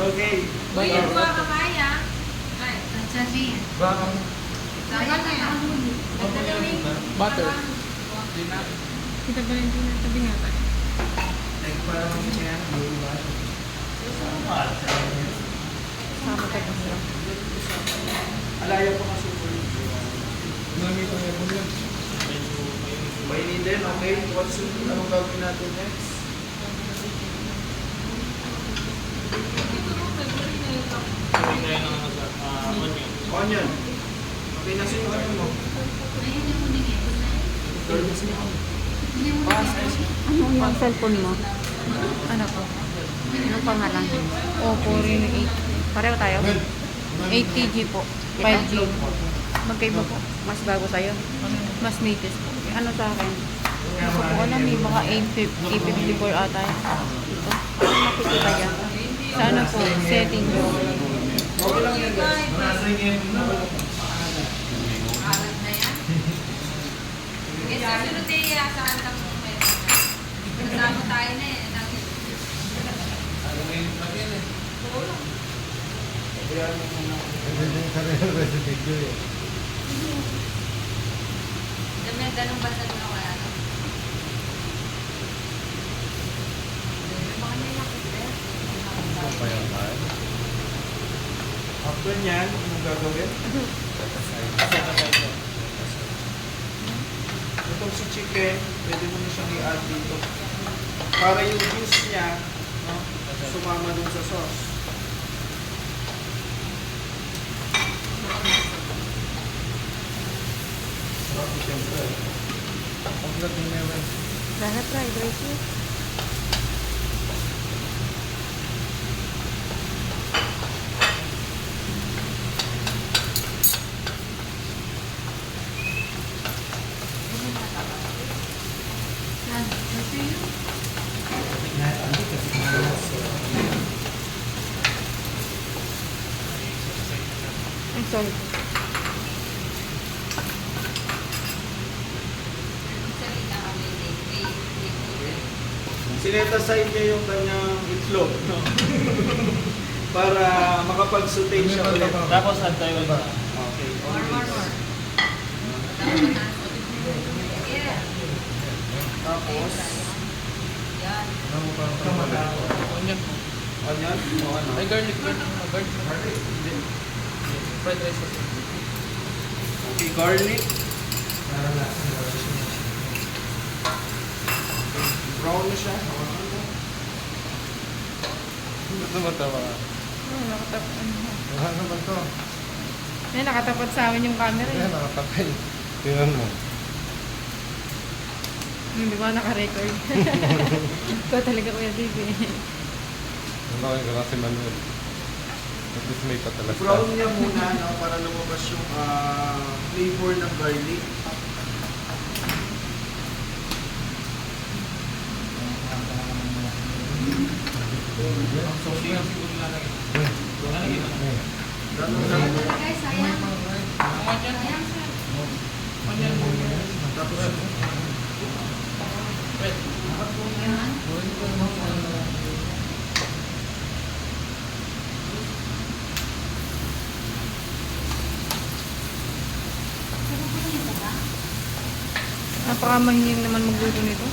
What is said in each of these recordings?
Okay. Uy, yung buha kamay ah. Ay, sasabi. Bakang. Sayang na yan. Butter. Kita Valentina, tabi nga tayo. Like parang yan. Sama tayo sila. Alaya pa kasi po yun. Nami ko yan mo yan. Mainin din, okay? Anong gagawin natin next? Onion. Okay na sa'yo ano mo? Ano yung cellphone mo? Ano po? Anong pangalan? Oppo Reno 8. Pareho tayo? 8TG po. 5G. Magkaiba po. Mas bago sa'yo. Mas latest po. Ano sa akin? Hindi ko po alam eh. Baka A54 ata yun. Ito. Ano makikita dyan? Sa ano po? Setting po. Okay lang yan guys. Alat na yan. Eh, sa sunod eh, saan ka mo meron? Kasama tayo na eh. Dami ganun ba sa mga kaya? Baka may nakita. After nyan, anong gagawin? Itong si chicken, pwede mo na siyang i-add dito. Para yung juice niya, no, sumama dun sa sauce. Siyempre. Lahat fried rice yun. Ay, sorry. Sinet-aside niya yung kanyang itlog, no? Para makapag-saute siya ulit. Tapos add tayo ba? Okay. More. Tapos, Yan. Onion po. onion o ano? Ay, garlic. Garlic. Hindi. Fried rice kasi. Okay, garlic. Brown na siya. Ito ba tawa? Oh, nakatapat. Wala naman to. Eh, nakatapat sa amin yung camera eh. Ayan, nakatapay. Tingnan mo. Hindi ba naka-record? Ikaw talaga Kuya Dave eh. Ang laki ko lang si Manuel. At least may patalas Brown niya muna, no, para lumabas yung flavor ng garlic. Sauce yan siguro lalagay. Lalagay na. Ganun lang. Guys, sayang. Sayang sir. Onion po. Tapos, Red. Yan. Napakamahinig naman magluto nito.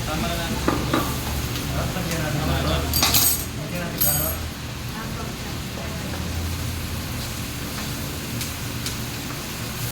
Tama na lang.